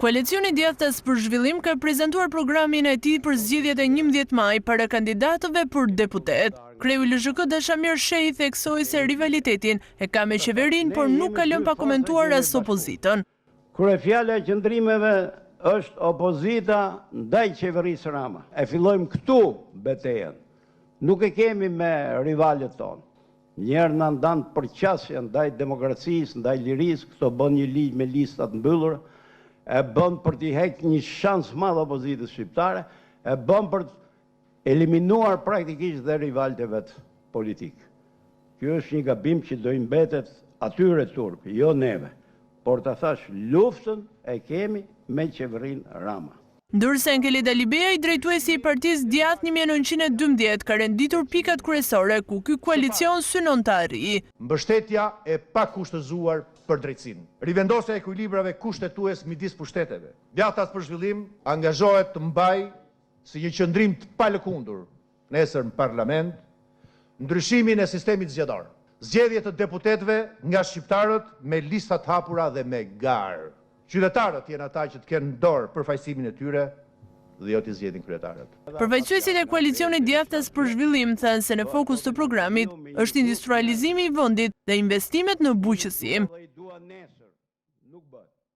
Koalicioni Djathtas për Zhvillim ka prezantuar programin e tij për zgjedhjet e 11 maj para kandidatëve për deputet. Kreu i LZHK Dashamir Shehi theksoi se rivalitetin e ka me qeverinë, por nuk ka lënë pa komentuar as opozitën. Kryefjala e qëndrimeve është opozita ndaj qeverisë Rama. E fillojmë këtu betejën. Nuk e kemi me rivalet tonë. Njerë në ndanë përqasja ndaj demokracisë, ndaj lirisë, këto bën një ligj me listat mbyllur, e bën për t'i heqë një shansë madhe opozitës shqiptare, e bën për eliminuar praktikisht dhe rivalët e vetë politikë. Kjo është një gabim që do i mbetet atyre turpë, jo neve, por të thash luftën e kemi me qeverinë Rama. Ndërsa Enkeli Dalibea, i drejtuesi i Partisë Djath 1912, ka renditur pikat kryesore ku ky koalicion synon të arrijë. Mbështetja e pakushtëzuar për drejtësinë. Rivendosja e ekuilibrave kushtetues midis pushteteve. Djathtas për Zhvillim angazhohet të mbajë si një qëndrim të palëkundur nesër në parlament ndryshimin e sistemit zgjedhor. Zgjedhje të deputetëve nga shqiptarët me lista të hapura dhe me garë. Qytetarët janë ata që të kenë dorë përfaqësimin e tyre dhe jo t'i zgjedhin kryetarët. Përfaqësuesit e koalicionit Djathtas për Zhvillim thanë se në fokus të programit është industrializimi i vendit dhe investimet në bujqësi.